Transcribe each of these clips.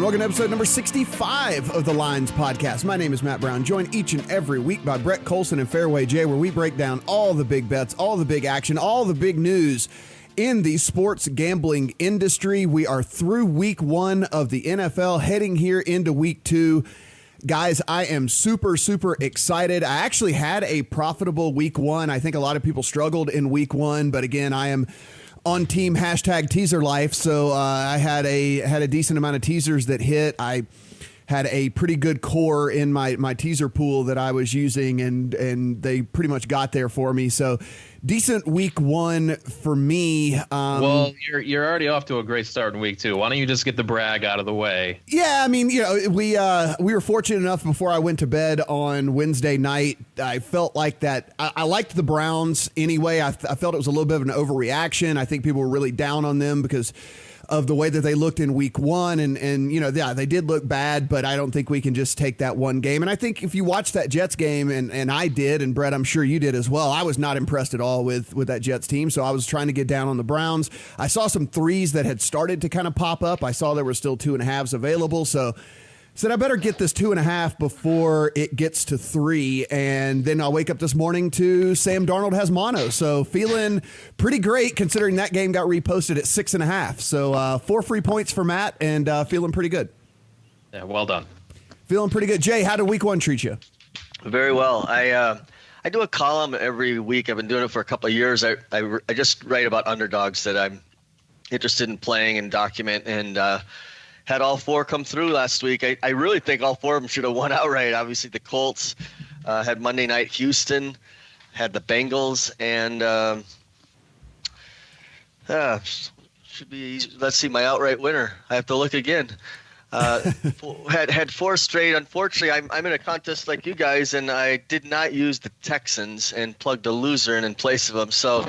Welcome to episode number 65 of the Lines podcast. My name is Matt Brown, joined each and every week by Brett Collson and FairwayJay, where we break down all the big bets, all the big action, all the big news in the sports gambling industry. We are through week one of the NFL, heading here into week two. Guys, I am super excited. I actually had a profitable week one. I think a lot of people struggled in week one, but again, I am on team #teaser life. So I had a decent amount of teasers that hit. I had a pretty good core in my teaser pool that I was using, and they pretty much got there for me. So decent week one for me. Well, you're already off to a great start in week two. Why don't you just get the brag out of the way? Yeah, I mean, we were fortunate enough before I went to bed on Wednesday night. I felt like that. I liked the Browns anyway. I felt it was a little bit of an overreaction. I think people were really down on them because of the way that they looked in week one. And yeah, they did look bad, but I don't think we can just take that one game. And I think if you watch that Jets game, and I did, and Brett, I'm sure you did as well, I was not impressed at all with that Jets team. So I was trying to get down on the Browns. I saw some threes that had started to kind of pop up. I saw there were still 2.5s available. So said I better get this 2.5 before it gets to 3, and then I'll wake up this morning to Sam Darnold has mono. So feeling pretty great considering that game got reposted at 6.5. So 4 free points for Matt, and feeling pretty good. Yeah, well done. Feeling pretty good. Jay, how did week one treat you? Very well. I do a column every week. I've been doing it for a couple of years. I just write about underdogs that I'm interested in playing and document, and had all 4 come through last week. I really think all 4 of them should have won outright. Obviously, the Colts had Monday night Houston, had the Bengals, and should be easy. Let's see, my outright winner. I have to look again. Had 4 straight. Unfortunately, I'm in a contest like you guys, and I did not use the Texans and plugged a loser in place of them. So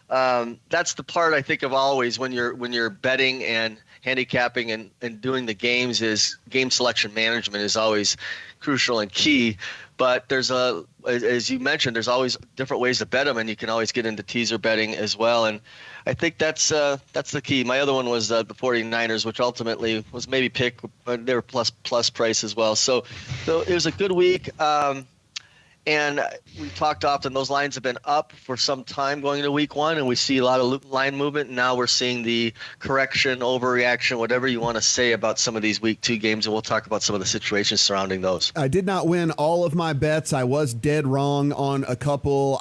that's the part I think of always when you're betting and handicapping and doing the games. Is game selection management is always crucial and key. But there's as you mentioned, there's always different ways to bet them, and you can always get into teaser betting as well. And I think that's the key. My other one was the 49ers, which ultimately was maybe pick, but they were plus price as well. So it was a good week. And we talked often, those lines have been up for some time going into week one, and we see a lot of line movement. Now we're seeing the correction, overreaction, whatever you want to say about some of these week 2 games, and we'll talk about some of the situations surrounding those. I did not win all of my bets. I was dead wrong on a couple.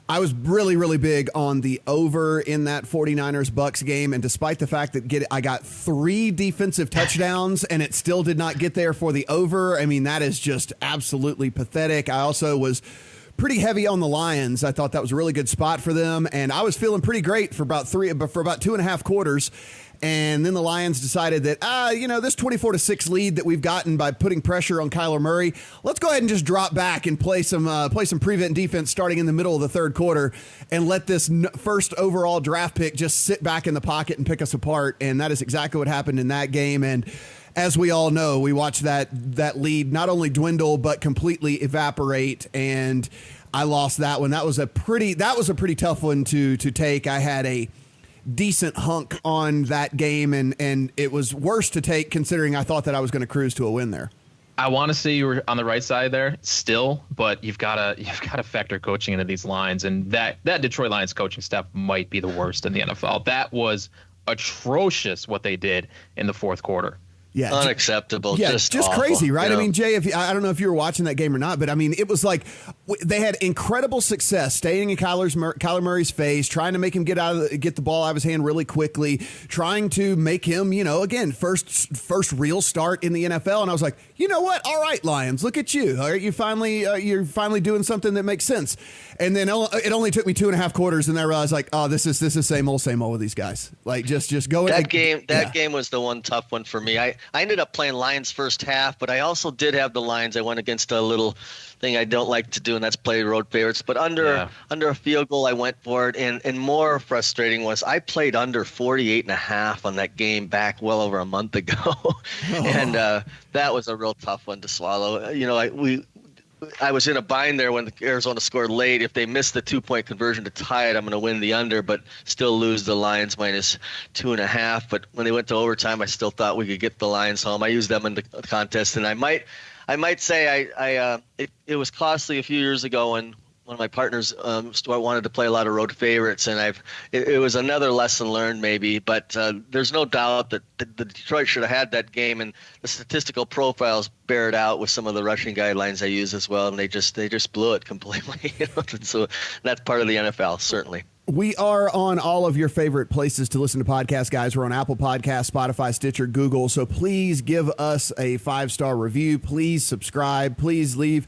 I was really big on the over in that 49ers-Bucks game, and despite the fact that I got 3 defensive touchdowns and it still did not get there for the over, I mean, that is just absolutely pathetic. I also was pretty heavy on the Lions. I thought that was a really good spot for them, and I was feeling pretty great for about 2.5 quarters. And then the Lions decided that, this 24-6 lead that we've gotten by putting pressure on Kyler Murray, let's go ahead and just drop back and play some prevent defense starting in the middle of the third quarter and let this first overall draft pick just sit back in the pocket and pick us apart. And that is exactly what happened in that game. And as we all know, we watched that lead not only dwindle but completely evaporate. And I lost that one. That was a pretty tough one to take. I had a decent hunk on that game, and it was worse to take considering I thought that I was going to cruise to a win there. I want to say you were on the right side there still, but you've got to factor coaching into these lines, and that Detroit Lions coaching staff might be the worst in the NFL. That was atrocious what they did in the fourth quarter. Yeah, unacceptable. Yeah, just awful, crazy, right? I mean, Jay, I don't know if you were watching that game or not, but I mean, it was like they had incredible success staying in Kyler Murray's face, trying to make him get the ball out of his hand really quickly, trying to make him, again, first real start in the NFL. And I was like, you know what? All right, Lions, look at you. You're finally doing something that makes sense. And then it only took me 2.5 quarters, and I realized, like, oh, this is same old with these guys. Like, just go. That game was the one tough one for me. I ended up playing Lions first half, but I also did have the Lions. I went against a little thing I don't like to do, and that's play road favorites. But under a field goal, I went for it. And more frustrating was I played under 48.5 on that game back well over a month ago. And that was a real tough one to swallow. I was in a bind there when Arizona scored late. If they miss the 2-point conversion to tie it, I'm going to win the under, but still lose the Lions minus 2.5. But when they went to overtime, I still thought we could get the Lions home. I used them in the contest, and I might say it was costly a few years ago when one of my partners wanted to play a lot of road favorites, and it was another lesson learned maybe, but there's no doubt that the Detroit should have had that game, and the statistical profiles bear it out with some of the rushing guidelines I use as well, and they just blew it completely. So that's part of the NFL, certainly. We are on all of your favorite places to listen to podcasts, guys. We're on Apple Podcasts, Spotify, Stitcher, Google. So please give us a 5-star review. Please subscribe. Please leave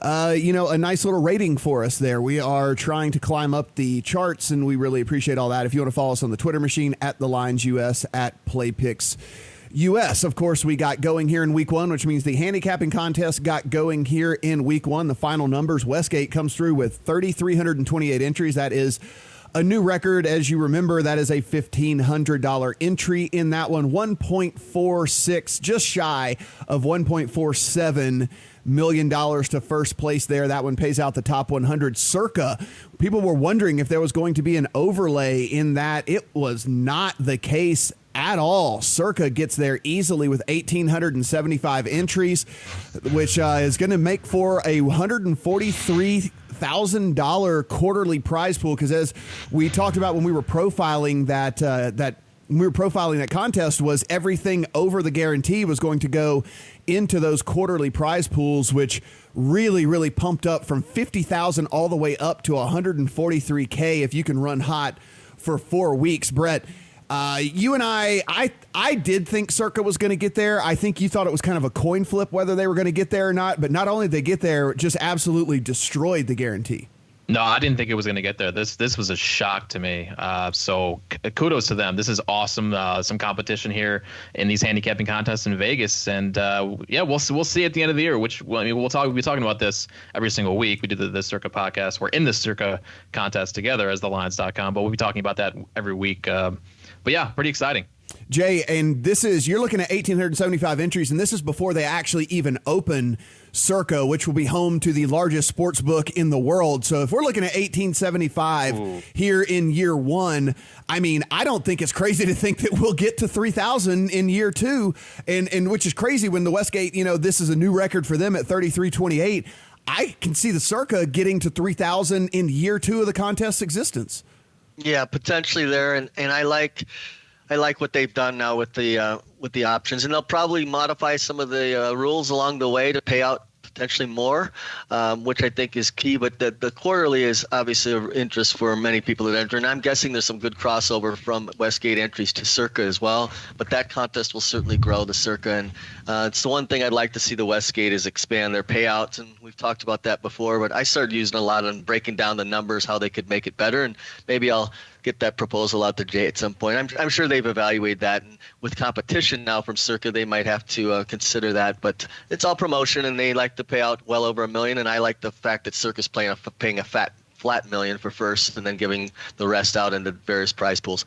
a nice little rating for us there. We are trying to climb up the charts, and we really appreciate all that. If you want to follow us on the Twitter machine, at TheLines US, at PlayPicks US. Of course, we got going here in week 1, which means the handicapping contest got going here in week 1. The final numbers, Westgate comes through with 3,328 entries. That is a new record. As you remember, that is a $1,500 entry in that one. 1.46, just shy of $1.47 million to first place there. That one pays out the top 100. Circa, people were wondering if there was going to be an overlay in that. It was not the case at all. Circa gets there easily with 1,875 entries, which is going to make for a $143,000 quarterly prize pool. Because as we talked about when we were profiling that contest, was everything over the guarantee was going to go into those quarterly prize pools, which really pumped up from 50,000 all the way up to 143K if you can run hot for 4 weeks. Brett, you and I did think Circa was going to get there. I think you thought it was kind of a coin flip whether they were going to get there or not. But not only did they get there, just absolutely destroyed the guarantee. No, I didn't think it was going to get there. This was a shock to me. So kudos to them. This is awesome. Some competition here in these handicapping contests in Vegas, and we'll see at the end of the year. We'll be talking about this every single week. We do the Circa podcast. We're in the Circa contest together as TheLines.com, but we'll be talking about that every week. But yeah, pretty exciting. Jay, and you're looking at 1,875 entries, and this is before they actually even open Circa, which will be home to the largest sports book in the world. So if we're looking at 1,875 here in year 1, I mean, I don't think it's crazy to think that we'll get to 3,000 in year 2, and which is crazy when the Westgate, this is a new record for them at 3,328. I can see the Circa getting to 3,000 in year 2 of the contest's existence. Yeah, potentially there, and I like what they've done now with the options, and they'll probably modify some of the rules along the way to pay out potentially more, which I think is key. But the quarterly is obviously of interest for many people that enter, and I'm guessing there's some good crossover from Westgate entries to Circa as well. But that contest will certainly grow the Circa, and it's the one thing I'd like to see the Westgate is expand their payouts, and we've talked about that before. But I started using a lot on breaking down the numbers, how they could make it better, and maybe I'll get that proposal out to Jay at some point. I'm sure they've evaluated that, and with competition now from Circa, they might have to consider that. But it's all promotion, and they like to pay out well over $1 million. And I like the fact that Circa's paying a flat $1 million for first, and then giving the rest out into various prize pools.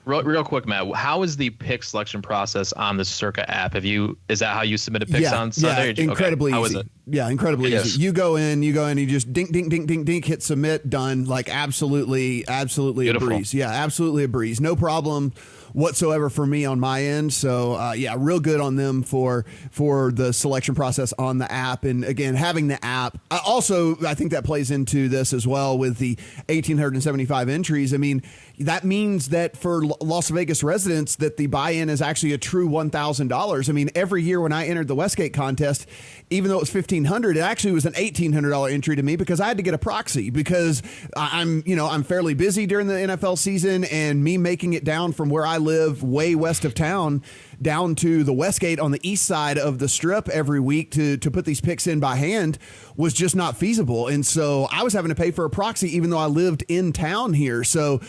Real quick, Matt, how is the pick selection process on the Circa app? Is that how you submitted picks on Sunday? Yeah, incredibly easy. How is it? Yeah, incredibly easy. You go in, you just dink, dink, dink, dink, dink, hit submit, done. Like absolutely Beautiful. A breeze. Yeah, absolutely a breeze. No problem whatsoever for me on my end. So real good on them for the selection process on the app. And again, having the app also, I think that plays into this as well with the 1,875 entries. I mean, that means that for Las Vegas residents that the buy-in is actually a true $1,000. I mean, every year when I entered the Westgate contest, even though it was $1,500, it actually was an $1,800 entry to me because I had to get a proxy because I'm fairly busy during the NFL season, and me making it down from where I live way west of town down to the Westgate on the east side of the strip every week to put these picks in by hand was just not feasible. And so I was having to pay for a proxy even though I lived in town here. So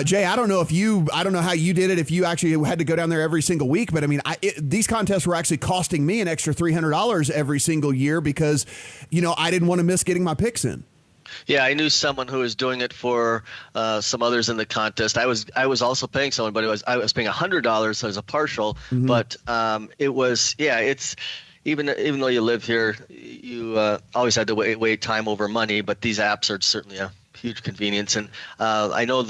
Jay, I don't know how you did it, if you actually had to go down there every single week, but I mean, these contests were actually costing me an extra $300 every single year because, I didn't want to miss getting my picks in. Yeah, I knew someone who was doing it for some others in the contest. I was also paying someone, but I was paying $100 as a partial. Mm-hmm. But even though you live here, you always had to wait time over money. But these apps are certainly a huge convenience. And I know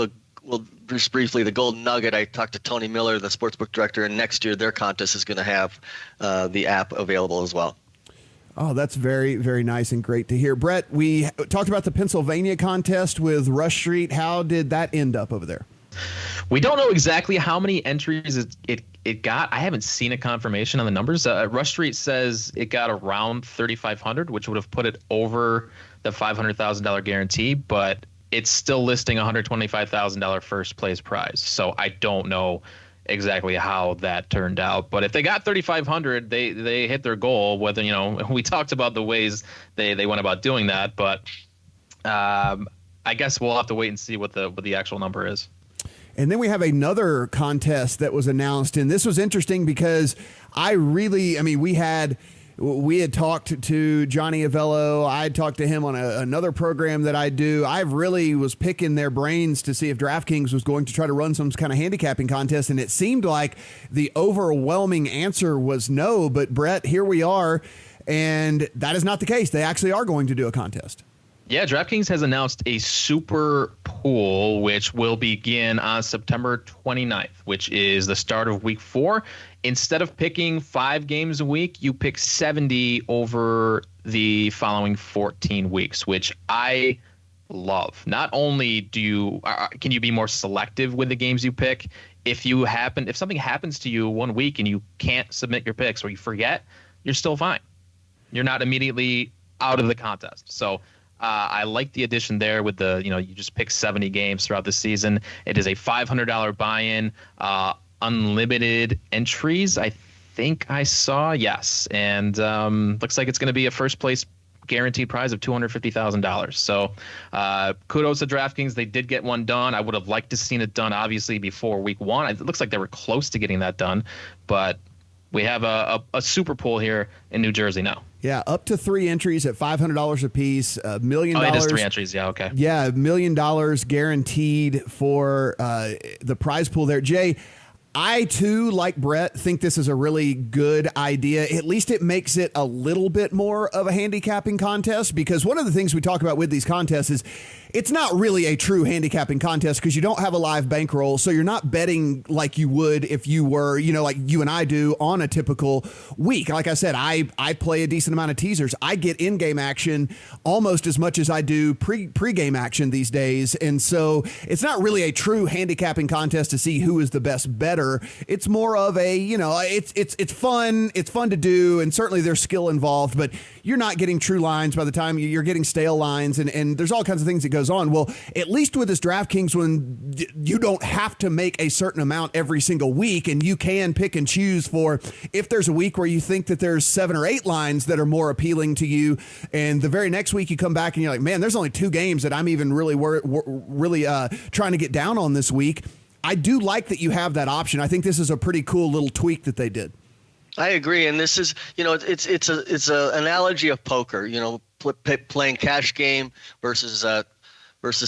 just briefly, the Golden Nugget, I talked to Tony Miller, the sportsbook director, and next year their contest is going to have the app available as well. Oh, that's very, very nice and great to hear. Brett, we talked about the Pennsylvania contest with Rush Street. How did that end up over there? We don't know exactly how many entries it got. I haven't seen a confirmation on the numbers. Rush Street says it got around 3,500, which would have put it over the $500,000 guarantee, but it's still listing $125,000 first place prize. So I don't know exactly how that turned out. But if they got 3,500, they hit their goal. Whether, we talked about the ways they went about doing that, but I guess we'll have to wait and see what the actual number is. And then we have another contest that was announced, and this was interesting because we had talked to Johnny Avello. I had talked to him on another program that I do. I really was picking their brains to see if DraftKings was going to try to run some kind of handicapping contest, and it seemed like the overwhelming answer was no. But Brett, here we are, and that is not the case. They actually are going to do a contest. Yeah, DraftKings has announced a super pool, which will begin on September 29th, which is the start of week 4. Instead of picking 5 games a week, you pick 70 over the following 14 weeks, which I love. Not only can you be more selective with the games you pick, if something happens to you one week and you can't submit your picks or you forget, you're still fine. You're not immediately out of the contest. So I like the addition there with you just pick 70 games throughout the season. It is a $500 buy-in, unlimited entries. I think I saw, yes. And looks like it's going to be a first place guaranteed prize of $250,000. So kudos to DraftKings. They did get one done. I would have liked to seen it done, obviously, before week 1. It looks like they were close to getting that done, but we have a super pool here in New Jersey now. Yeah, up to 3 entries at $500 a piece, $1 million. Oh, it is 3 entries. Yeah, okay. Yeah, $1 million guaranteed for the prize pool there. Jay, I, too, like Brett, think this is a really good idea. At least it makes it a little bit more of a handicapping contest, because one of the things we talk about with these contests is it's not really a true handicapping contest because you don't have a live bankroll. So you're not betting like you would if you were, like you and I do on a typical week. Like I said, I play a decent amount of teasers. I get in-game action almost as much as I do pre-game action these days. And so it's not really a true handicapping contest to see who is the best bettor. It's more of a, it's fun. It's fun to do. And certainly there's skill involved, but you're not getting true lines by the time you're getting stale lines. And there's all kinds of things that goes on. Well, at least with this DraftKings, when you don't have to make a certain amount every single week, and you can pick and choose for if there's a week where you think that there's 7 or 8 lines that are more appealing to you, and the very next week you come back and you're like, man, there's only 2 games that I'm even really trying to get down on this week. I do like that you have that option. I think this is a pretty cool little tweak that they did. I agree, and this is, it's an analogy of poker. Playing cash game versus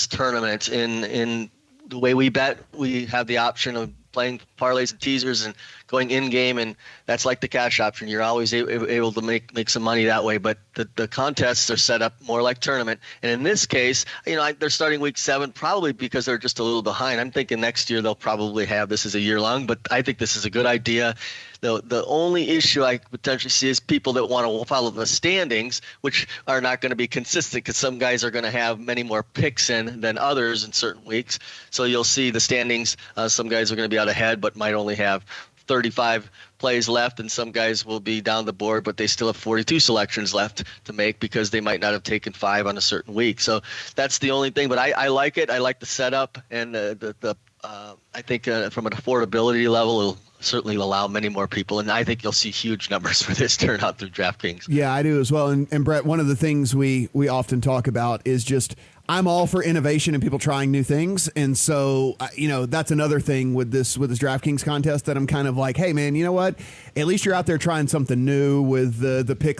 tournament. In the way we bet, we have the option of playing parlays and teasers and going in game, and that's like the cash option. You're always able to make some money that way. But the contests are set up more like tournament. And in this case, they're starting week 7 probably because they're just a little behind. I'm thinking next year they'll probably have this as a year long, but I think this is a good idea. The only issue I potentially see is people that want to follow the standings, which are not going to be consistent because some guys are going to have many more picks in than others in certain weeks. So you'll see the standings. Some guys are going to be out ahead, but might only have 35 plays left, and some guys will be down the board, but they still have 42 selections left to make because they might not have taken 5 on a certain week. So that's the only thing. But I like it. I like the setup, and I think from an affordability level, it'll certainly allow many more people, and I think you'll see huge numbers for this turnout through DraftKings. Yeah, I do as well. And Brett, one of the things we often talk about is just I'm all for innovation and people trying new things. And so, that's another thing with this DraftKings contest that I'm kind of like, hey, man, you know what? At least you're out there trying something new with the pick,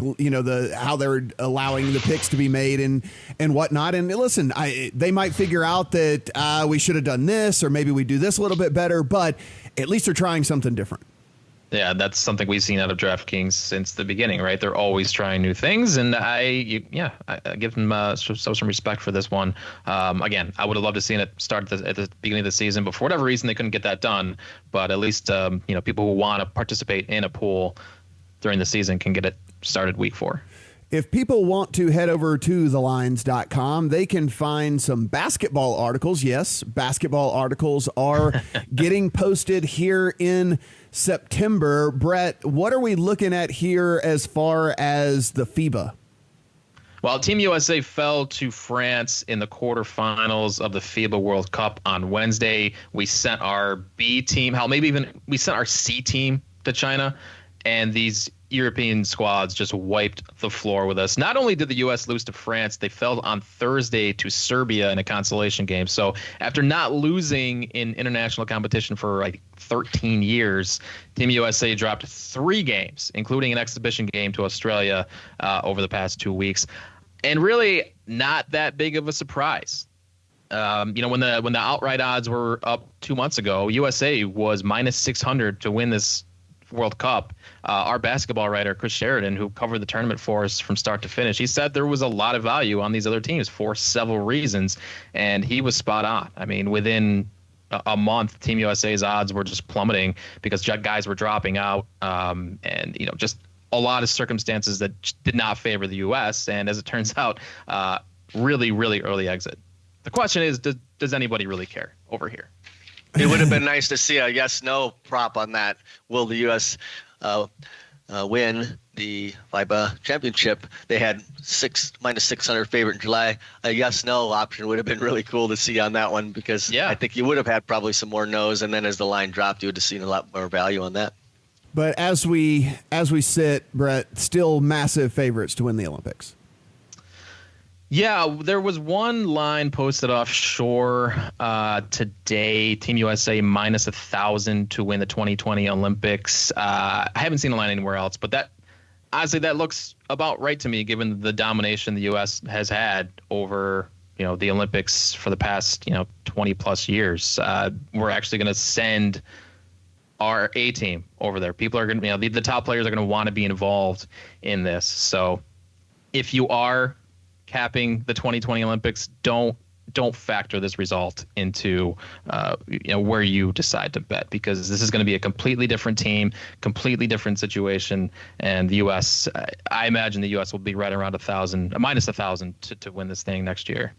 how they're allowing the picks to be made and whatnot. And listen, they might figure out that we should have done this, or maybe we do this a little bit better, but at least they're trying something different. Yeah, that's something we've seen out of DraftKings since the beginning, right? They're always trying new things, and I give them some respect for this one. Again, I would have loved to seen it start at the beginning of the season, but for whatever reason, they couldn't get that done. But at least people who want to participate in a pool during the season can get it started week 4. If people want to head over to TheLines.com, they can find some basketball articles. Yes, basketball articles are getting posted here in September. Brett, what are we looking at here as far as the FIBA? Well, Team USA fell to France in the quarterfinals of the FIBA World Cup on Wednesday. We sent our B team, we sent our C team to China, and these European squads just wiped the floor with us. Not only did the U.S. lose to France, they fell on Thursday to Serbia in a consolation game. So after not losing in international competition for like 13 years, Team USA dropped 3 games, including an exhibition game to Australia over the past 2 weeks. And really not that big of a surprise. When the outright odds were up 2 months ago, USA was minus 600 to win this World Cup. Our basketball writer, Chris Sheridan, who covered the tournament for us from start to finish, he said there was a lot of value on these other teams for several reasons, and he was spot on. I mean, within a month, Team USA's odds were just plummeting because guys were dropping out, and just a lot of circumstances that did not favor the U.S. And as it turns out, really, really early exit. The question is, does anybody really care over here? It would have been nice to see a yes/no prop on that. Will the U.S. Win the FIBA championship? They had minus 600 favorite in July. A yes/no option would have been really cool to see on that one because I think you would have had probably some more no's, and then as the line dropped, you would have seen a lot more value on that. But as we sit, Brett, still massive favorites to win the Olympics. Yeah, there was one line posted offshore today. Team USA minus 1,000 to win the 2020 Olympics. I haven't seen a line anywhere else, but that looks about right to me, given the domination the U.S. has had over the Olympics for the past 20 plus years. We're actually going to send our A team over there. People are going to the top players are going to want to be involved in this. So if you are capping the 2020 Olympics, don't factor this result into where you decide to bet, because this is going to be a completely different team, completely different situation, and the U.S. I imagine the U.S. will be right around minus 1,000 to win this thing next year.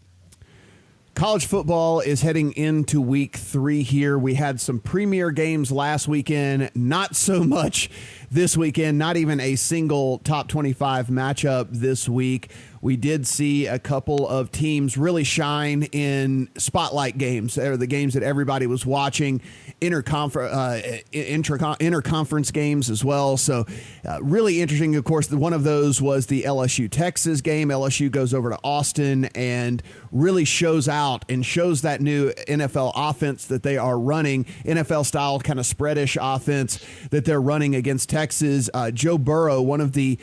College football is heading into week 3 here. We had some premier games last weekend, not so much this weekend, not even a single top 25 matchup this week. We did see a couple of teams really shine in spotlight games, or the games that everybody was watching, interconference games as well. So really interesting. Of course, one of those was the LSU-Texas game. LSU goes over to Austin and really shows out and shows that new NFL offense that they are running, NFL-style kind of spreadish offense that they're running against Texas. Joe Burrow, one of the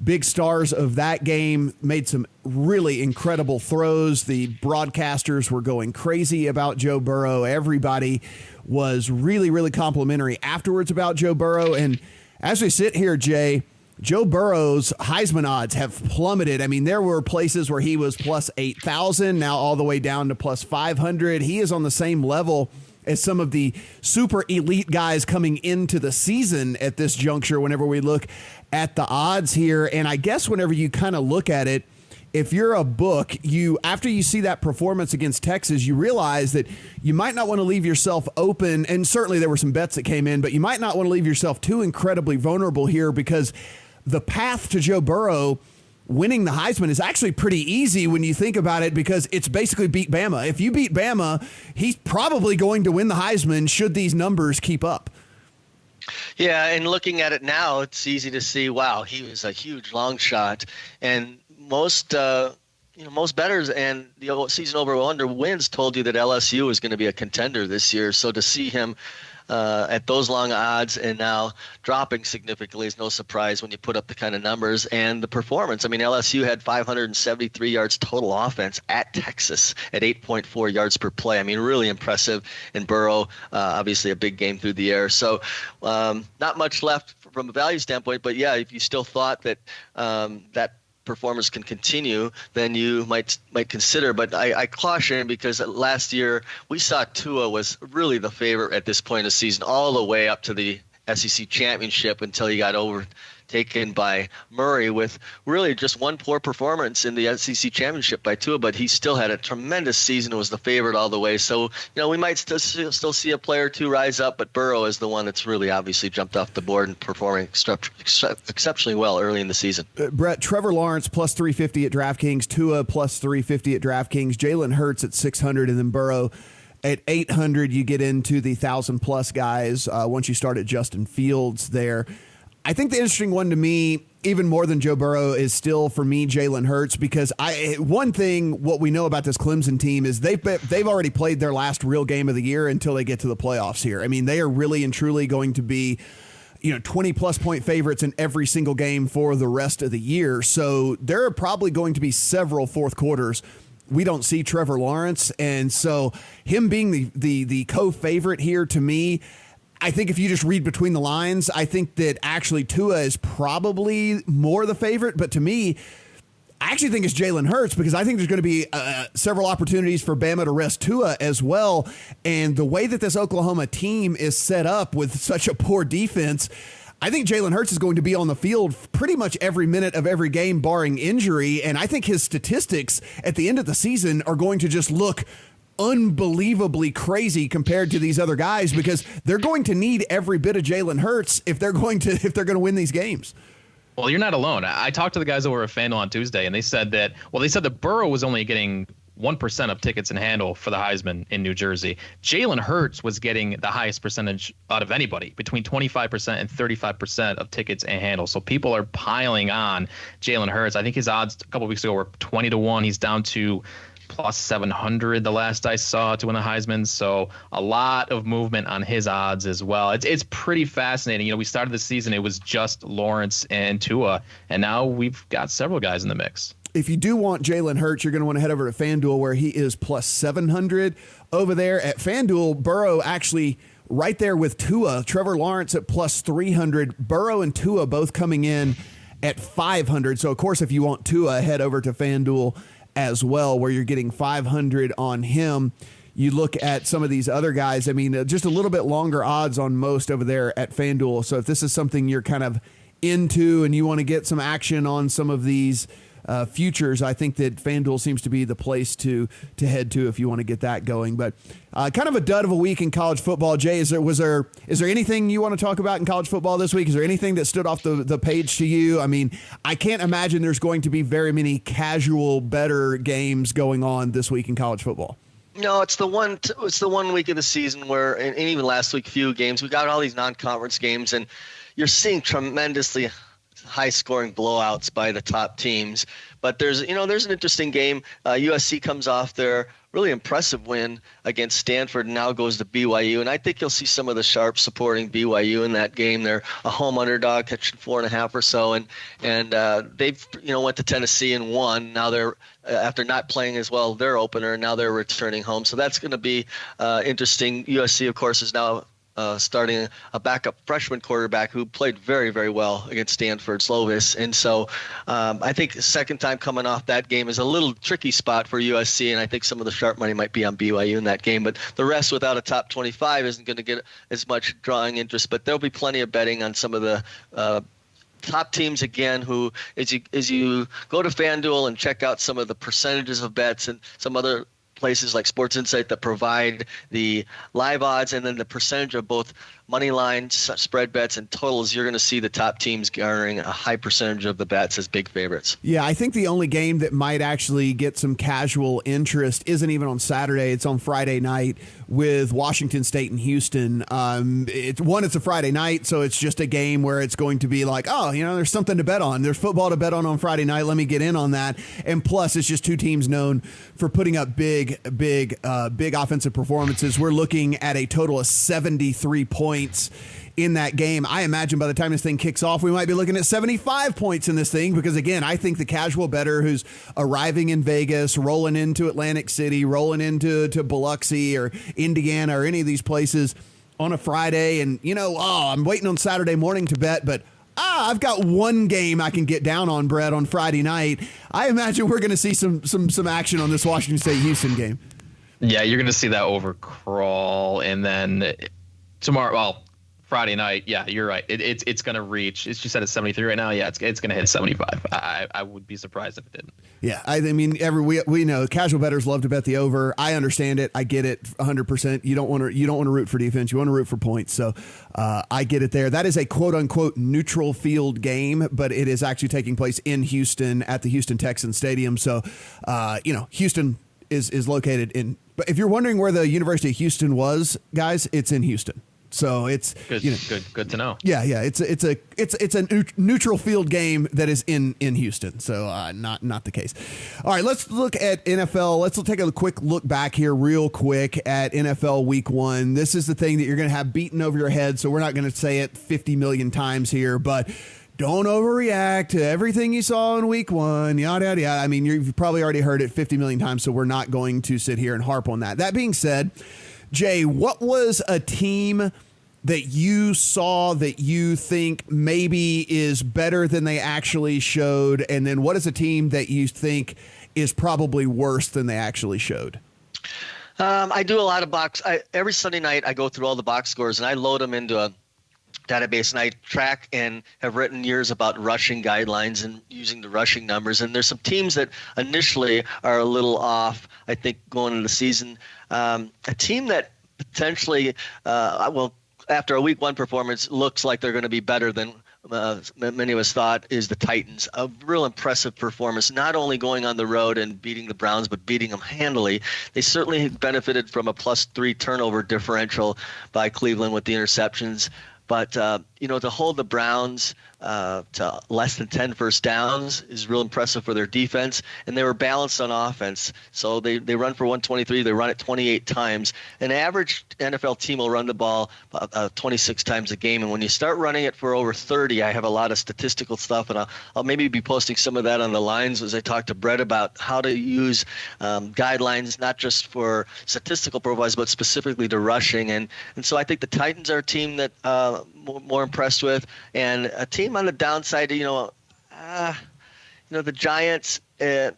big stars of that game, made some really incredible throws. The broadcasters were going crazy about Joe Burrow. Everybody was really, really complimentary afterwards about Joe Burrow. And as we sit here, Jay, Joe Burrow's Heisman odds have plummeted. I mean, there were places where he was plus 8,000, now all the way down to plus 500. He is on the same level as some of the super elite guys coming into the season at this juncture whenever we look at the odds here. And I guess whenever you kind of look at it, if you're a book, after you see that performance against Texas, you realize that you might not want to leave yourself open. And certainly there were some bets that came in, but you might not want to leave yourself too incredibly vulnerable here, because the path to Joe Burrow winning the Heisman is actually pretty easy when you think about it, because it's basically beat Bama. If you beat Bama, he's probably going to win the Heisman should these numbers keep up. Yeah, and looking at it now, it's easy to see, wow, he was a huge long shot. And most bettors and the season over under wins told you that LSU was going to be a contender this year. So to see him at those long odds, and now dropping significantly is no surprise when you put up the kind of numbers and the performance. I mean, LSU had 573 yards total offense at Texas at 8.4 yards per play. I mean, really impressive. And Burrow, obviously a big game through the air. So not much left from a value standpoint, but yeah, if you still thought that that performance can continue, then you might consider. But I caution, because last year we saw Tua was really the favorite at this point of the season, all the way up to the SEC championship until he got overtaken by Murray, with really just one poor performance in the SEC championship by Tua, but he still had a tremendous season and was the favorite all the way. So, we might still see a player or two rise up, but Burrow is the one that's really obviously jumped off the board and performing exceptionally well early in the season. Brett, Trevor Lawrence plus 350 at DraftKings, Tua plus 350 at DraftKings, Jalen Hurts at 600, and then Burrow at 800. You get into the 1,000+ guys once you start at Justin Fields there. I think the interesting one to me, even more than Joe Burrow, is still for me Jalen Hurts, because one thing what we know about this Clemson team is they've already played their last real game of the year until they get to the playoffs here. I mean, they are really and truly going to be 20+ point favorites in every single game for the rest of the year. So there are probably going to be several fourth quarters we don't see Trevor Lawrence, and so him being the co-favorite here, to me, I think if you just read between the lines, I think that actually Tua is probably more the favorite. But to me, I actually think it's Jalen Hurts, because I think there's going to be several opportunities for Bama to rest Tua as well. And the way that this Oklahoma team is set up with such a poor defense, I think Jalen Hurts is going to be on the field pretty much every minute of every game, barring injury. And I think his statistics at the end of the season are going to just look unbelievably crazy compared to these other guys, because they're going to need every bit of Jalen Hurts if they're going to win these games. Well, you're not alone. I talked to the guys over at FanDuel on Tuesday, and they said that Burrow was only getting 1% of tickets and handle for the Heisman in New Jersey. Jalen Hurts was getting the highest percentage out of anybody, between 25% and 35% of tickets and handle. So people are piling on Jalen Hurts. I think his odds a couple weeks ago were 20-1. He's down to plus 700 the last I saw to win the Heisman. So a lot of movement on his odds as well. It's pretty fascinating. We started the season, it was just Lawrence and Tua, and now we've got several guys in the mix. If you do want Jalen Hurts, you're going to want to head over to FanDuel, where he is plus 700 over there. At FanDuel, Burrow actually right there with Tua. Trevor Lawrence at plus 300. Burrow and Tua both coming in at 500. So, of course, if you want Tua, head over to FanDuel as well, where you're getting 500 on him. You look at some of these other guys, I mean, just a little bit longer odds on most over there at FanDuel. So if this is something you're kind of into and you want to get some action on some of these futures, I think that FanDuel seems to be the place to head to if you want to get that going. But kind of a dud of a week in college football. Jay, is there anything you want to talk about in college football this week? Is there anything that stood off the page to you? I mean, I can't imagine there's going to be very many casual better games going on this week in college football. No, it's the one week of the season where, and even last week, few games, we got all these non-conference games, and you're seeing tremendously high-scoring blowouts by the top teams. But there's an interesting game. USC comes off their really impressive win against Stanford and now goes to BYU. And I think you'll see some of the sharps supporting BYU in that game. They're a home underdog, catching 4.5 or so. And they've went to Tennessee and won. Now they're after not playing as well their opener, and now they're returning home. So that's going to be interesting. USC, of course, is now starting a backup freshman quarterback who played very, very well against Stanford, Slovis. And so I think the second time coming off that game is a little tricky spot for USC, and I think some of the sharp money might be on BYU in that game. But the rest without a top 25 isn't going to get as much drawing interest. But there'll be plenty of betting on some of the top teams again, who as you go to FanDuel and check out some of the percentages of bets and some other places like Sports Insight that provide the live odds and then the percentage of both money lines, spread bets, and totals, you're going to see the top teams garnering a high percentage of the bets as big favorites. Yeah, I think the only game that might actually get some casual interest isn't even on Saturday. It's on Friday night with Washington State and Houston. It's a Friday night, so it's just a game where it's going to be like, oh, there's something to bet on. There's football to bet on Friday night. Let me get in on that. And plus, it's just two teams known for putting up big offensive performances. We're looking at a total of 73 points in that game. I imagine by the time this thing kicks off, we might be looking at 75 points in this thing because, again, I think the casual bettor who's arriving in Vegas, rolling into Atlantic City, rolling into Biloxi or Indiana or any of these places on a Friday and, I'm waiting on Saturday morning to bet, but I've got one game I can get down on, Brett, on Friday night. I imagine we're going to see some action on this Washington State-Houston game. Yeah, you're going to see that over crawl, and then tomorrow, Friday night, yeah, you're right. It's going to reach. You said it's 73 right now. Yeah, it's going to hit 75. I would be surprised if it didn't. Yeah, I mean, we know casual bettors love to bet the over. I understand it. I get it 100%. You don't want to root for defense. You want to root for points. So I get it there. That is a quote unquote neutral field game, but it is actually taking place in Houston at the Houston Texans Stadium. So Houston is located in. But if you're wondering where the University of Houston was, guys, it's in Houston. So it's good to know. Yeah. It's a neutral field game that is in Houston. So not the case. All right, let's look at NFL. Let's take a quick look back here real quick at NFL Week 1. This is the thing that you're going to have beaten over your head. So we're not going to say it 50 million times here, but don't overreact to everything you saw in Week 1. Yada yada yada. I mean, you've probably already heard it 50 million times. So we're not going to sit here and harp on that. That being said, Jay, what was a team that you saw that you think maybe is better than they actually showed? And then what is a team that you think is probably worse than they actually showed? I do a lot of every Sunday night I go through all the box scores and I load them into a database, and I track and have written years about rushing guidelines and using the rushing numbers. And there's some teams that initially are a little off, I think, going into the season. A team that potentially, after a Week 1 performance, looks like they're going to be better than many of us thought is the Titans. A real impressive performance, not only going on the road and beating the Browns, but beating them handily. They certainly benefited from a +3 turnover differential by Cleveland with the interceptions. But, to hold the Browns to less than 10 first downs is real impressive for their defense. And they were balanced on offense. So they run for 123. They run it 28 times. An average NFL team will run the ball 26 times a game. And when you start running it for over 30, I have a lot of statistical stuff. And I'll maybe be posting some of that on the lines as I talk to Brett about how to use guidelines, not just for statistical profiles, but specifically to rushing. And so I think the Titans are a team that more impressed with, and a team on the downside. The Giants.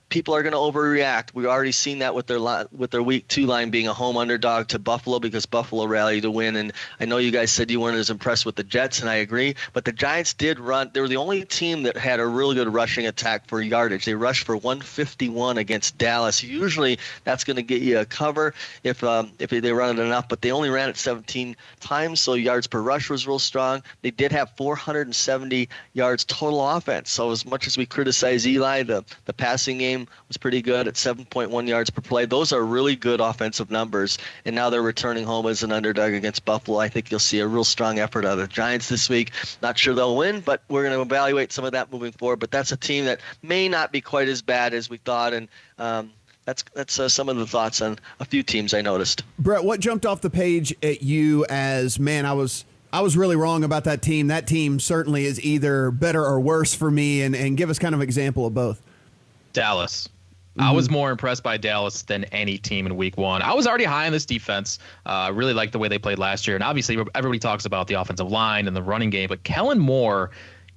People are going to overreact. We've already seen that with their Week 2 line being a home underdog to Buffalo because Buffalo rallied to win. And I know you guys said you weren't as impressed with the Jets, and I agree. But the Giants did run. They were the only team that had a really good rushing attack for yardage. They rushed for 151 against Dallas. Usually that's going to get you a cover if they run it enough. But they only ran it 17 times, so yards per rush was real strong. They did have 470 yards total offense. So as much as we criticize Eli, the passing game was pretty good at 7.1 yards per play. Those are really good offensive numbers, and now they're returning home as an underdog against Buffalo. I think you'll see a real strong effort out of the Giants this week. Not sure they'll win, but we're going to evaluate some of that moving forward. But that's a team that may not be quite as bad as we thought, and that's some of the thoughts on a few teams I noticed. Brett, what jumped off the page at you as, man, I was really wrong about that team. That team certainly is either better or worse for me, and give us kind of an example of both. Dallas. I was more impressed by Dallas than any team in Week 1. I was already high on this defense. Really liked the way they played last year. And obviously, everybody talks about the offensive line and the running game. But Kellen Moore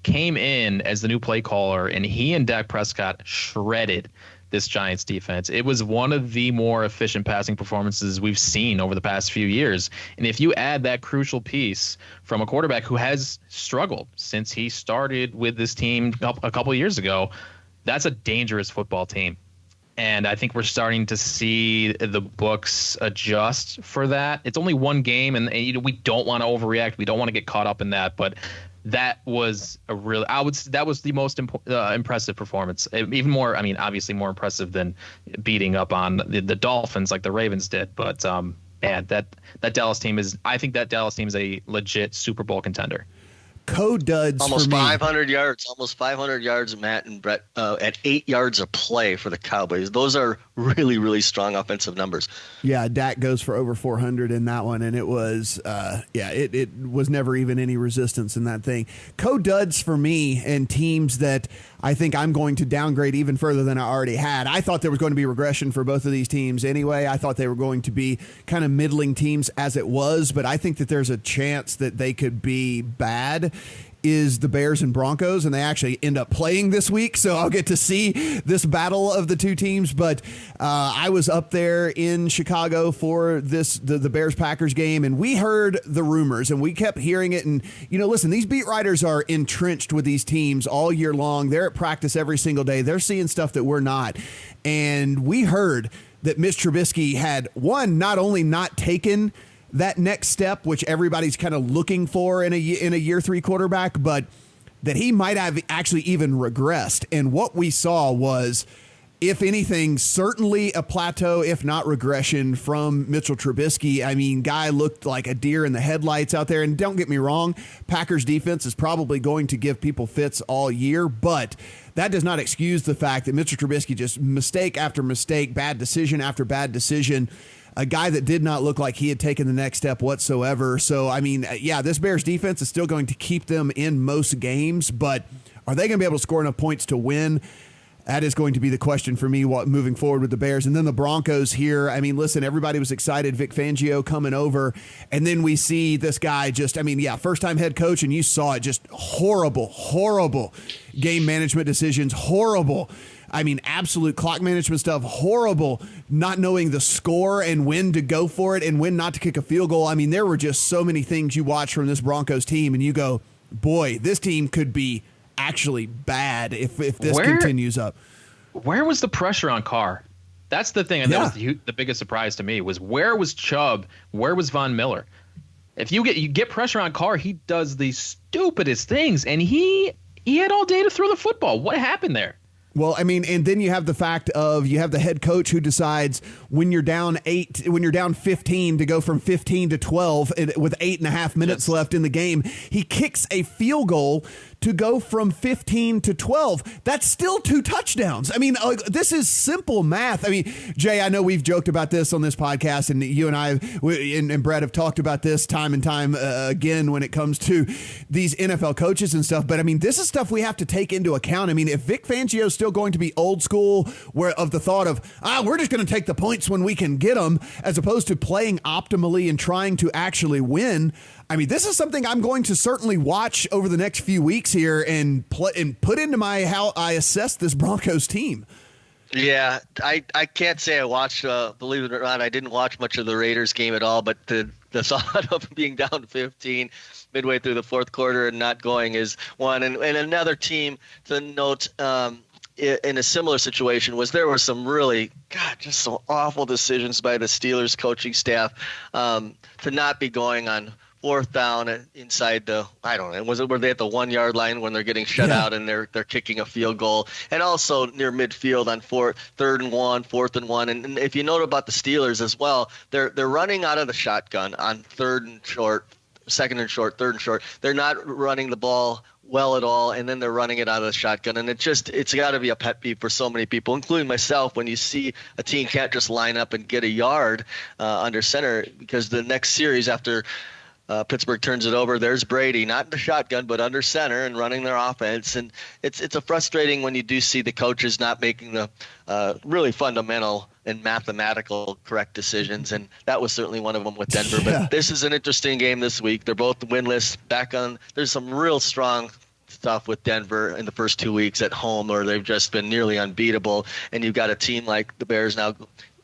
came in as the new play caller, and he and Dak Prescott shredded this Giants defense. It was one of the more efficient passing performances we've seen over the past few years. And if you add that crucial piece from a quarterback who has struggled since he started with this team a couple of years ago, that's a dangerous football team. And I think we're starting to see the books adjust for that. It's only one game, and we don't want to overreact. We don't want to get caught up in that. But that was that was the most impressive performance. Even more, I mean, obviously more impressive than beating up on the Dolphins like the Ravens did. But man, that Dallas team is. I think that Dallas team is a legit Super Bowl contender. Co-duds almost for me. 500 yards, almost 500 yards, Matt and Brett, at 8 yards a play for the Cowboys. Those are really, really strong offensive numbers. Yeah, Dak goes for over 400 in that one, and it was, it was never even any resistance in that thing. Co-duds for me and teams that I think I'm going to downgrade even further than I already had. I thought there was going to be regression for both of these teams anyway. I thought they were going to be kind of middling teams as it was, but I think that there's a chance that they could be bad. Is the Bears and Broncos, and they actually end up playing this week, so I'll get to see this battle of the two teams. But I was up there in Chicago for the Bears-Packers game, and we heard the rumors, and we kept hearing it. And, listen, these beat writers are entrenched with these teams all year long. They're at practice every single day. They're seeing stuff that we're not. And we heard that Mitch Trubisky had, not only not taken that next step, which everybody's kind of looking for in a year 3 quarterback, but that he might have actually even regressed. And what we saw was, if anything, certainly a plateau, if not regression from Mitchell Trubisky. I mean, guy looked like a deer in the headlights out there. And don't get me wrong, Packers defense is probably going to give people fits all year, but that does not excuse the fact that Mitchell Trubisky just mistake after mistake, bad decision after bad decision. A guy that did not look like he had taken the next step whatsoever. So, I mean, this Bears defense is still going to keep them in most games, but are they going to be able to score enough points to win? That is going to be the question for me moving forward with the Bears. And then the Broncos here. I mean, listen, everybody was excited. Vic Fangio coming over. And then we see this guy first-time head coach, and you saw it, just horrible game management decisions, horrible. I mean, absolute clock management stuff, horrible, not knowing the score and when to go for it and when not to kick a field goal. I mean, there were just so many things you watch from this Broncos team, and you go, boy, this team could be actually bad if this continues up. Where was the pressure on Carr? That's the thing, and that was the biggest surprise to me, was where was Chubb? Where was Von Miller? If you get pressure on Carr, he does the stupidest things, and he had all day to throw the football. What happened there? Well, I mean, and then you have the fact of you have the head coach who decides when you're down 15 to go from 15 to 12 with 8.5 minutes left in the game. He kicks a field goal to go from 15 to 12. That's still 2 touchdowns. I mean, this is simple math. I mean, Jay, I know we've joked about this on this podcast, and you and I and Brett have talked about this time and time again when it comes to these NFL coaches and stuff. But I mean, this is stuff we have to take into account. I mean, if Vic Fangio is still going to be old school, where of the thought of, we're just going to take the points when we can get them, as opposed to playing optimally and trying to actually win. I mean, this is something I'm going to certainly watch over the next few weeks here and put into how I assess this Broncos team. Yeah, I can't say I watched, believe it or not, I didn't watch much of the Raiders game at all, but the thought of being down 15 midway through the fourth quarter and not going is one. And another team to note in a similar situation there were some really, just some awful decisions by the Steelers coaching staff to not be going on fourth down inside the, I don't know, were they at the 1 yard line when they're getting shut out and they're kicking a field goal, and also near midfield on third and 1, fourth and 1. And if you note about the Steelers as well, they're running out of the shotgun on third and short, second and short, third and short. They're not running the ball well at all, and then they're running it out of the shotgun. And it's got to be a pet peeve for so many people, including myself, when you see a team can't just line up and get a yard under center, because the next series after Pittsburgh turns it over, there's Brady, not in the shotgun, but under center and running their offense. And it's a frustrating when you do see the coaches not making the really fundamental and mathematical correct decisions. And that was certainly one of them with Denver. But this is an interesting game this week. They're both winless. There's some real strong stuff with Denver in the first 2 weeks at home, where they've just been nearly unbeatable. And you've got a team like the Bears now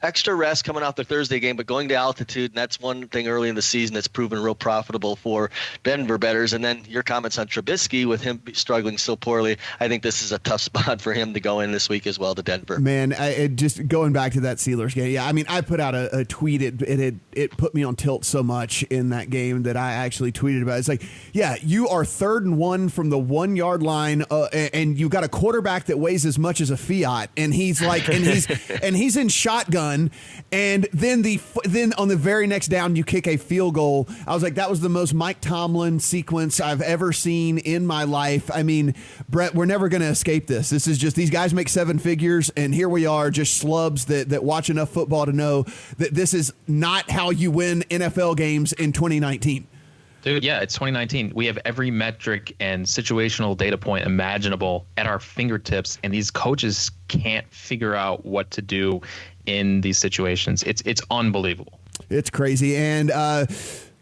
extra rest coming off the Thursday game, but going to altitude, and that's one thing early in the season that's proven real profitable for Denver bettors. And then your comments on Trubisky, with him struggling so poorly, I think this is a tough spot for him to go in this week as well to Denver. Man, just going back to that Steelers game, yeah, I mean, I put out a tweet. It put me on tilt so much in that game that I actually tweeted about it. It's like, yeah, you are 3rd and 1 from the 1 yard line, and you got a quarterback that weighs as much as a Fiat, and he's like, and he's in shotgun. And then on the very next down, you kick a field goal. I was like, that was the most Mike Tomlin sequence I've ever seen in my life. I mean, Brett, we're never going to escape this. This is just, these guys make 7 figures, and here we are, just slubs that watch enough football to know that this is not how you win NFL games in 2019. Dude, yeah, it's 2019. We have every metric and situational data point imaginable at our fingertips, and these coaches can't figure out what to do in these situations. It's unbelievable. It's crazy. And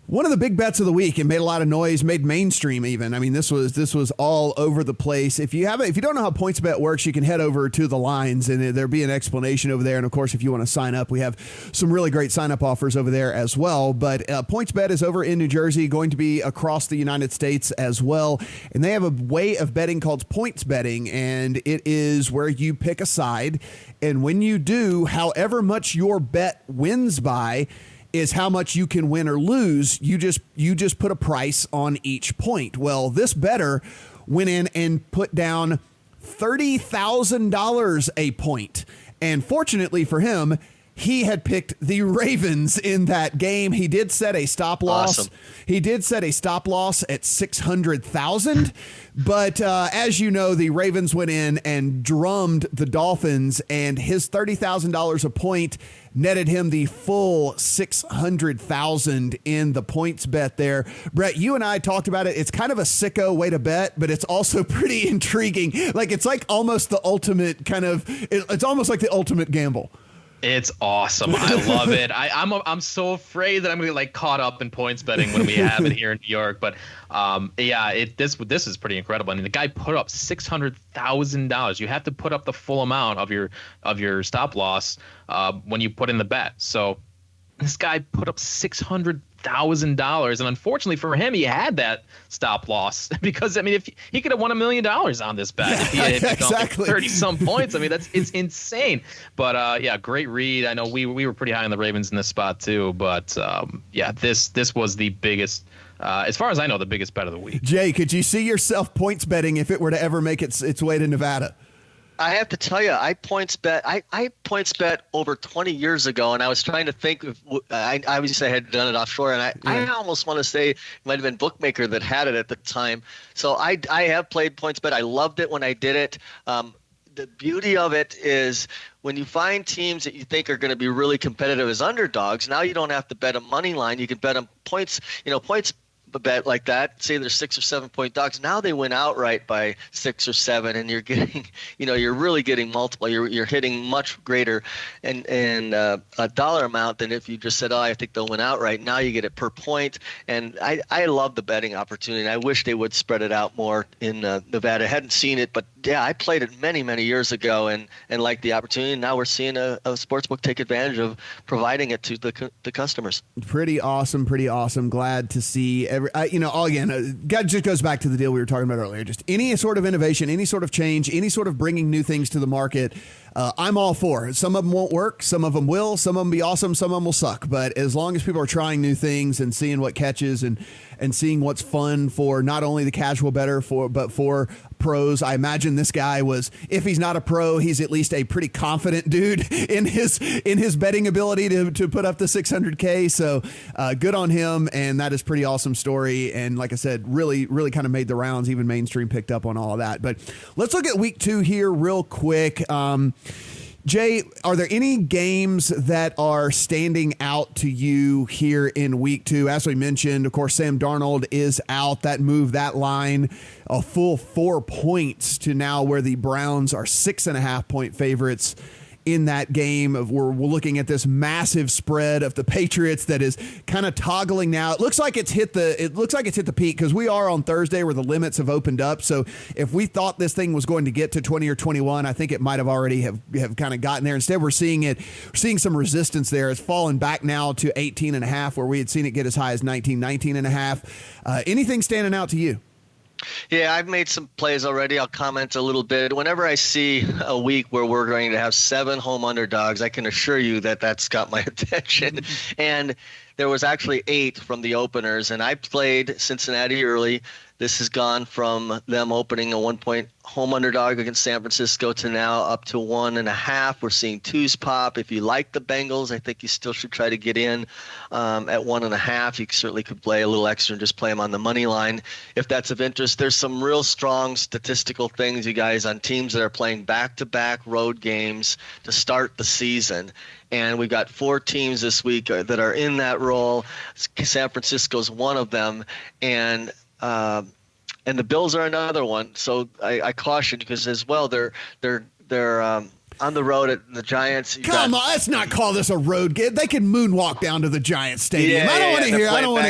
one of the big bets of the week, it made a lot of noise, made mainstream even. I mean, this was all over the place. If you don't know how PointsBet works, you can head over to TheLines, and there'll be an explanation over there. And of course, if you want to sign up, we have some really great sign up offers over there as well. But PointsBet is over in New Jersey, going to be across the United States as well. And they have a way of betting called points betting, and it is where you pick a side, and when you do, however much your bet wins by is how much you can win or lose. You just put a price on each point. Well, this bettor went in and put down $30,000 a point. And fortunately for him, he had picked the Ravens in that game. He did set a stop loss. Awesome. He did set a stop loss at 600,000. But as you know, the Ravens went in and drummed the Dolphins, and his $30,000 a point netted him the full 600,000 in the points bet there. Brett, you and I talked about it. It's kind of a sicko way to bet, but it's also pretty intriguing. Like, it's like almost the ultimate it's almost like the ultimate gamble. It's awesome. I love it. I'm so afraid that I'm gonna get like caught up in points betting when we have it here in New York. But this is pretty incredible. I mean, the guy put up $600,000. You have to put up the full amount of your stop loss when you put in the bet. So this guy put up $600,000, and unfortunately for him, he had that stop loss because, I mean, if he could have won $1 million on this bet if he had exactly 30-some points. I mean, it's insane. But great read. I know we were pretty high on the Ravens in this spot too. But this was the biggest, as far as I know, the biggest bet of the week. Jay, could you see yourself points betting if it were to ever make its way to Nevada? I have to tell you, I points bet over 20 years ago, and I was trying to think of. I obviously had done it offshore, and I almost want to say it might have been Bookmaker that had it at the time. So I have played points bet. I loved it when I did it. The beauty of it is when you find teams that you think are going to be really competitive as underdogs. Now you don't have to bet a money line. You can bet them points. Points bet like that, say they're 6 or 7 point dogs, now they win outright by 6 or 7, and you're getting, you're really getting multiple. You're hitting much greater and a dollar amount than if you just said, I think they'll win outright. Now you get it per point, and I love the betting opportunity. I wish they would spread it out more in Nevada. I hadn't seen it, but yeah, I played it many years ago and liked the opportunity. And now we're seeing a sportsbook take advantage of providing it to the customers. Pretty awesome. Glad to see God, just goes back to the deal we were talking about earlier. Just any sort of innovation, any sort of change, any sort of bringing new things to the market, I'm all for. Some of them won't work, some of them will, some of them be awesome, some of them will suck. But as long as people are trying new things and seeing what catches and seeing what's fun for not only the casual bettor but for pros, I imagine this guy was, if he's not a pro, he's at least a pretty confident dude in his betting ability to put up the 600K. So good on him, and that is pretty awesome story. And like I said, really kind of made the rounds. Even mainstream picked up on all of that. But let's look at week 2 here real quick. Jay, are there any games that are standing out to you here in week 2? As we mentioned, of course, Sam Darnold is out. That moved that line a full 4 points to now where the Browns are 6.5 point favorites in that game. We're looking at this massive spread of the Patriots that is kind of toggling now. It looks like it's hit the peak, because we are on Thursday where the limits have opened up. So if we thought this thing was going to get to 20 or 21, I think it might have already have kind of gotten there. Instead, we're seeing some resistance there. It's fallen back now to 18.5, where we had seen it get as high as 19.5. Anything standing out to you? Yeah, I've made some plays already. I'll comment a little bit. Whenever I see a week where we're going to have 7 home underdogs, I can assure you that that's got my attention. And there was actually 8 from the openers, and I played Cincinnati early. This has gone from them opening a 1-point home underdog against San Francisco to now up to 1.5. We're seeing 2s pop. If you like the Bengals, I think you still should try to get in at 1.5. You certainly could play a little extra and just play them on the money line if that's of interest. There's some real strong statistical things, you guys, on teams that are playing back-to-back road games to start the season. And we've got 4 teams this week that are in that role. San Francisco's one of them, and the Bills are another one. So I caution, because as well they're on the road at the Giants. Come on, let's not call this a road game. They can moonwalk down to the Giants stadium. I don't want to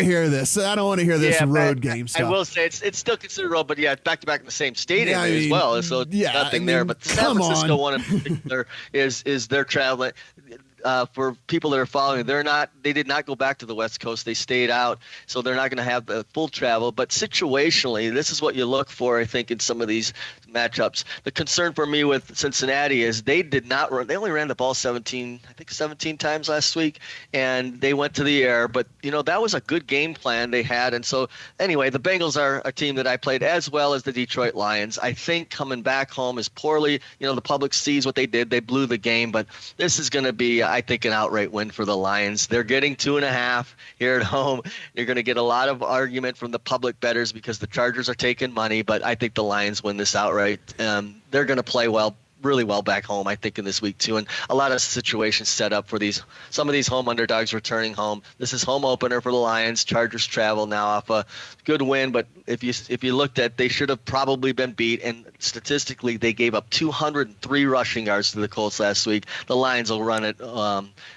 hear this. I don't want to hear this road game stuff. I will say it's still considered road, but yeah, back to back in the same stadium as well. So nothing there. But the San Francisco one in particular is they're traveling. For people that are following, they did not go back to the West Coast. They stayed out, so they're not going to have the full travel. But situationally, this is what you look for, I think, in some of these matchups. The concern for me with Cincinnati is they only ran the ball 17 times last week, and they went to the air. But, that was a good game plan they had. And so, anyway, the Bengals are a team that I played, as well as the Detroit Lions. I think coming back home is poorly. The public sees what they did. They blew the game. But this is going to be, I think, an outright win for the Lions. They're getting 2.5 here at home. You're going to get a lot of argument from the public bettors because the Chargers are taking money, but I think the Lions win this outright. They're going to play really well back home, I think, in this week too, and a lot of situations set up for some of these home underdogs returning home. This is home opener for the Lions. Chargers travel now off a good win, but if you looked at, they should have probably been beat, and statistically they gave up 203 rushing yards to the Colts last week. The Lions will run it,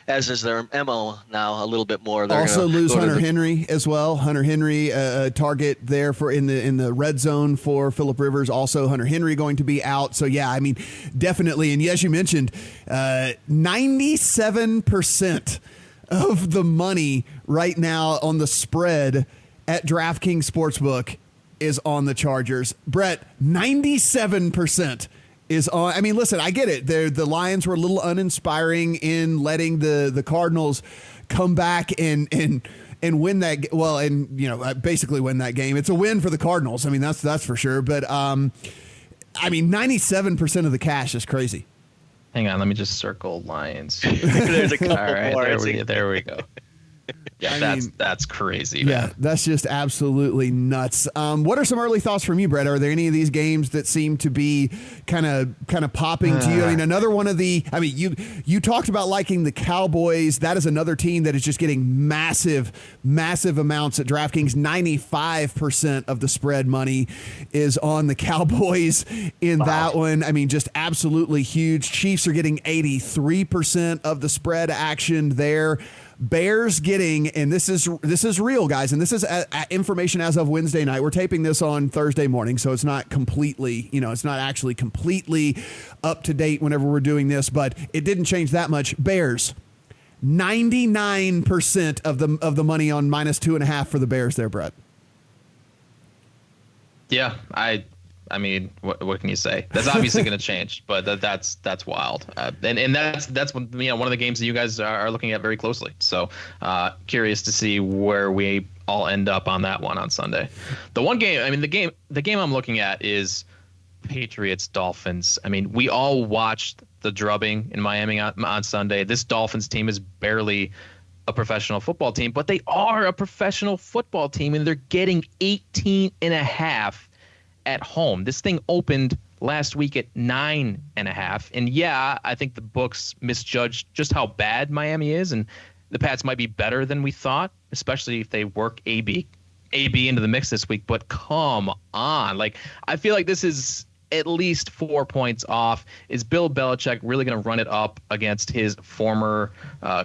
as is their MO now, a little bit more. They're also lose Hunter Henry as well. Hunter Henry, target there for in the red zone for Phillip Rivers. Also Hunter Henry going to be out. So yeah, I mean, definitely. And as you mentioned, 97% of the money right now on the spread at DraftKings Sportsbook is on the Chargers. Brett, 97% is on. I mean, listen, I get it. The Lions were a little uninspiring in letting the Cardinals come back and win that. Well, and basically win that game. It's a win for the Cardinals. I mean, that's for sure. But I mean, 97% of the cash is crazy. Hang on, let me just circle Lions. There's a couple All right, more. there we go. Yeah, that's crazy, man. Yeah, that's just absolutely nuts. What are some early thoughts from you, Brett? Are there any of these games that seem to be kind of popping to you? I mean, another one of you talked about liking the Cowboys. That is another team that is just getting massive amounts at DraftKings. 95% of the spread money is on the Cowboys in that one. I mean, just absolutely huge. Chiefs are getting 83% of the spread action there. Bears getting, and this is real, guys, and this is information as of Wednesday night. We're taping this on Thursday morning, so it's not completely, it's not actually completely up to date whenever we're doing this, but it didn't change that much. Bears, 99% of the money on -2.5 for the Bears there, Brett. Yeah, I mean, what can you say? That's obviously going to change, but that's wild. And that's one of the games that you guys are looking at very closely. So curious to see where we all end up on that one on Sunday. The one game, I mean, the game I'm looking at is Patriots Dolphins. I mean, we all watched the drubbing in Miami on Sunday. This Dolphins team is barely a professional football team, but they are a professional football team, and they're getting 18.5 at home. This thing opened last week at 9.5. And yeah, I think the books misjudged just how bad Miami is, and the Pats might be better than we thought, especially if they work AB into the mix this week. But come on, like, I feel like this is at least 4 points off. Is Bill Belichick really going to run it up against his former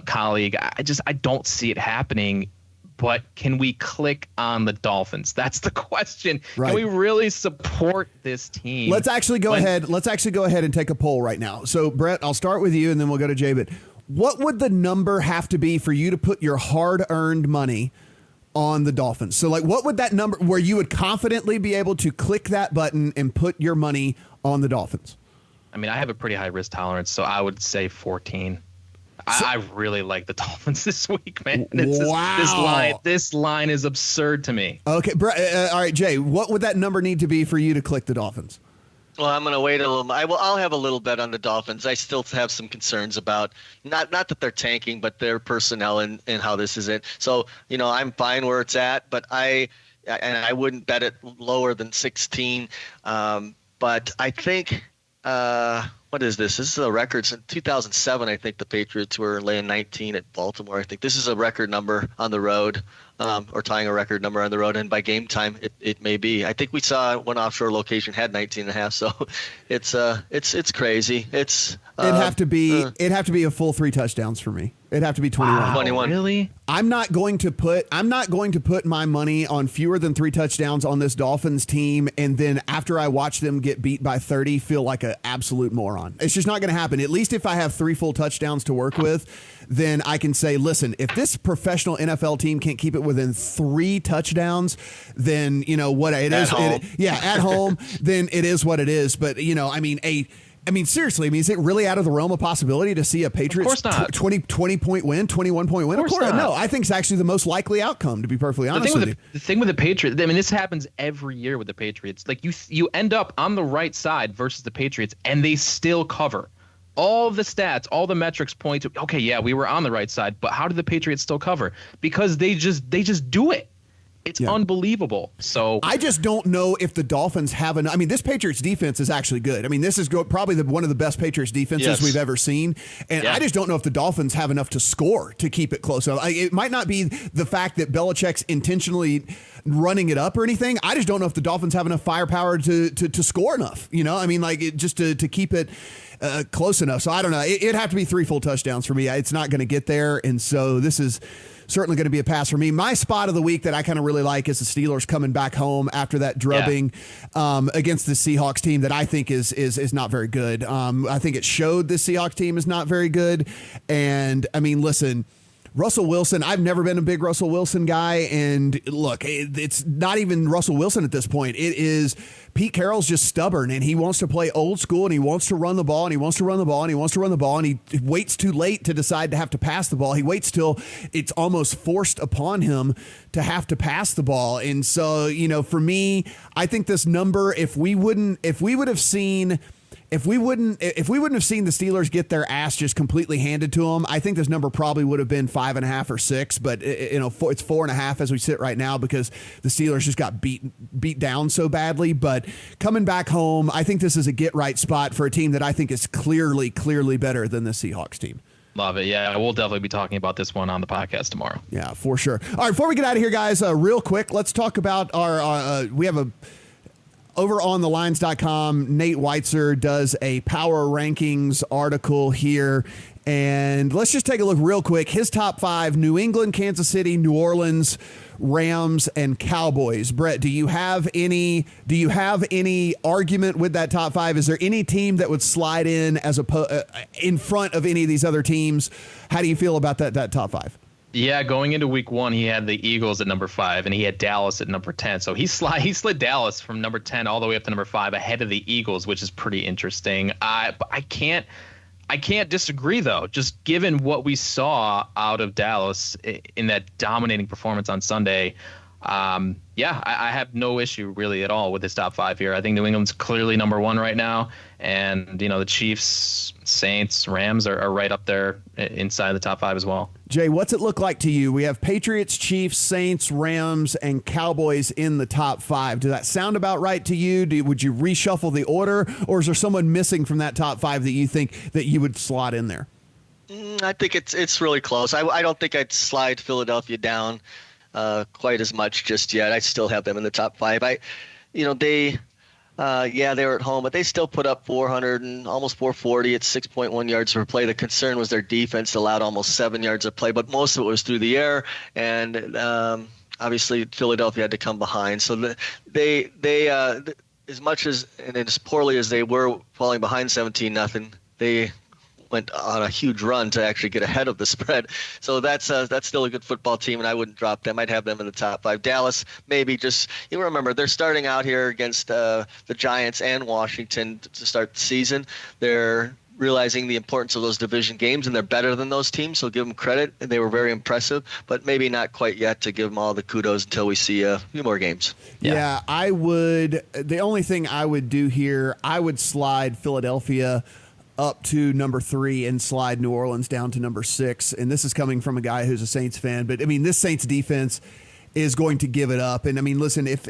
colleague? I don't see it happening. But can we click on the Dolphins? That's the question. Right. Can we really support this team? Let's actually go ahead and take a poll right now. So, Brett, I'll start with you, and then we'll go to Jay. But what would the number have to be for you to put your hard-earned money on the Dolphins? So, like, what would that number where you would confidently be able to click that button and put your money on the Dolphins? I mean, I have a pretty high risk tolerance, so I would say 14. I really like the Dolphins this week, man. Wow. This line is absurd to me. Okay, all right, Jay, what would that number need to be for you to click the Dolphins? Well, I'm going to wait a little. I'll have a little bet on the Dolphins. I still have some concerns about not that they're tanking, but their personnel and how this is it. So, I'm fine where it's at, but I wouldn't bet it lower than 16. But I think what is this? This is a record. In 2007, I think the Patriots were laying 19 at Baltimore. I think this is a record number on the road, or tying a record number on the road. And by game time, it may be. I think we saw one offshore location had 19.5. So it's crazy. It'd have to be a full 3 touchdowns for me. It'd have to be 21. Wow, 21. Really? I'm not going to put my money on fewer than 3 touchdowns on this Dolphins team, and then after I watch them get beat by 30, feel like an absolute moron. It's just not going to happen. At least if I have 3 full touchdowns to work with, then I can say, listen, if this professional NFL team can't keep it within 3 touchdowns, then what it is. At home, then it is what it is. But seriously, is it really out of the realm of possibility to see a Patriots 20 point win, 21 point win? Of course not. No, I think it's actually the most likely outcome, to be perfectly honest with you. The thing with the Patriots, this happens every year with the Patriots. Like you end up on the right side versus the Patriots, and they still cover. All the stats, all the metrics point to, okay, yeah, we were on the right side, but how did the Patriots still cover? Because they just do it. It's unbelievable. So I just don't know if the Dolphins have enough. This Patriots defense is actually good. This is probably one of the best Patriots defenses we've ever seen. And I just don't know if the Dolphins have enough to score to keep it close. It might not be the fact that Belichick's intentionally running it up or anything. I just don't know if the Dolphins have enough firepower to score enough. Just to keep it close enough. So I don't know. It'd have to be 3 full touchdowns for me. It's not going to get there. And so this is certainly going to be a pass for me. My spot of the week that I kind of really like is the Steelers coming back home after that drubbing against the Seahawks team that I think is not very good. I think it showed the Seahawks team is not very good. And listen, Russell Wilson, I've never been a big Russell Wilson guy. And look, it's not even Russell Wilson at this point. It is Pete Carroll's just stubborn, and he wants to play old school, and he wants to run the ball, and he wants to run the ball, and he wants to run the ball, and he waits too late to decide to have to pass the ball. He waits till it's almost forced upon him to have to pass the ball. And so, for me, I think this number, if we wouldn't have seen the Steelers get their ass just completely handed to them, I think this number probably would have been 5.5 or 6, but it's 4.5 as we sit right now because the Steelers just got beat down so badly. But coming back home, I think this is a get right spot for a team that I think is clearly better than the Seahawks team. Love it. Yeah, we'll definitely be talking about this one on the podcast tomorrow. Yeah, for sure. All right, before we get out of here, guys, real quick, let's talk about we have over on TheLines.com, Nate Weitzer does a power rankings article here. And let's just take a look real quick. His top 5, New England, Kansas City, New Orleans, Rams, and Cowboys. Brett, do you have any argument with that top 5? Is there any team that would slide in in front of any of these other teams? How do you feel about that top 5? Yeah, going into week 1, he had the Eagles at number 5, and he had Dallas at number 10. So he slid Dallas from number 10 all the way up to number 5 ahead of the Eagles, which is pretty interesting. But I can't disagree, though, just given what we saw out of Dallas in that dominating performance on Sunday. I have no issue really at all with his top 5 here. I think New England's clearly number 1 right now. And, the Chiefs, Saints, Rams are right up there inside the top 5 as well. Jay, what's it look like to you? We have Patriots, Chiefs, Saints, Rams, and Cowboys in the top 5. Does that sound about right to you? Would you reshuffle the order, or is there someone missing from that top 5 that you think that you would slot in there? I think it's really close. I don't think I'd slide Philadelphia down quite as much just yet. I still have them in the top 5. Yeah, they were at home, but they still put up 400 and almost 440 at 6.1 yards per play. The concern was their defense allowed almost 7 yards of play, but most of it was through the air, and obviously Philadelphia had to come behind. So they as much as and as poorly as they were falling behind 17-0, they went on a huge run to actually get ahead of the spread. So that's still a good football team, and I wouldn't drop them. I'd have them in the top 5. Dallas, maybe just you remember they're starting out here against the Giants and Washington to start the season. They're realizing the importance of those division games, and they're better than those teams, so give them credit. And they were very impressive, but maybe not quite yet to give them all the kudos until we see a few more games. Yeah, I would. The only thing I would do here, I would slide Philadelphia up to number 3 and slide New Orleans down to number 6. And this is coming from a guy who's a Saints fan. But, I mean, this Saints defense is going to give it up. And, I mean, listen, if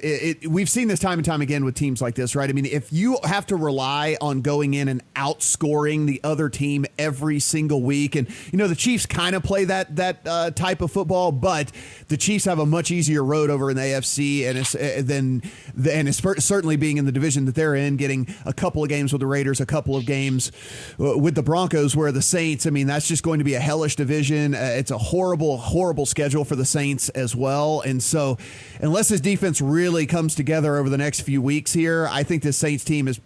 we've seen this time and time again with teams like this, right? I mean, if you have to rely on going in and outscoring the other team every single week, and, you know, the Chiefs kind of play that type of football, but the Chiefs have a much easier road over in the AFC, and it's certainly being in the division that they're in, getting a couple of games with the Raiders, a couple of games with the Broncos, where the Saints, I mean, that's just going to be a hellish division. It's a horrible, horrible schedule for the Saints as well. And so unless this defense really comes together over the next few weeks here, I think this Saints team is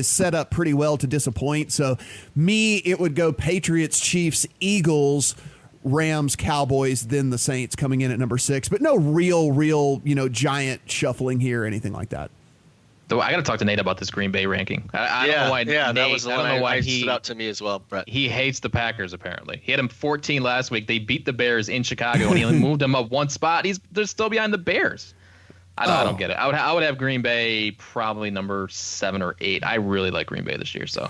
set up pretty well to disappoint. So it would go Patriots, Chiefs, Eagles, Rams, Cowboys, then the Saints coming in at number 6, but no real, giant shuffling here or anything like that. So I got to talk to Nate about this Green Bay ranking. I don't know why. Yeah, Nate, that was the one that stood out to me as well, Brett. He hates the Packers, apparently. He had him 14 last week. They beat the Bears in Chicago, and he only moved them up one spot. They're still behind the Bears. I don't get it. I would have Green Bay probably number 7 or 8. I really like Green Bay this year, so.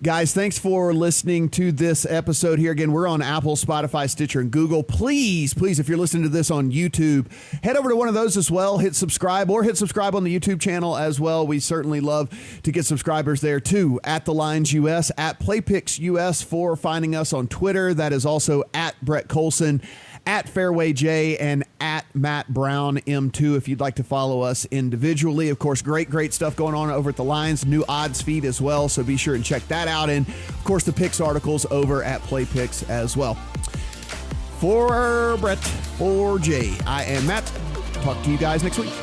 Guys, thanks for listening to this episode here. Again, we're on Apple, Spotify, Stitcher, and Google. Please, if you're listening to this on YouTube, head over to one of those as well. Hit subscribe on the YouTube channel as well. We certainly love to get subscribers there too. At TheLines US, at PlayPicks US for finding us on Twitter. That is also at Brett Collson, at FairwayJay, and at Matt Brown M2 if you'd like to follow us individually. Of course, great stuff going on over at The Lines, new odds feed as well, so be sure and check that out. And, of course, the picks articles over at PlayPicks as well. For Brett, for Jay, I am Matt. Talk to you guys next week.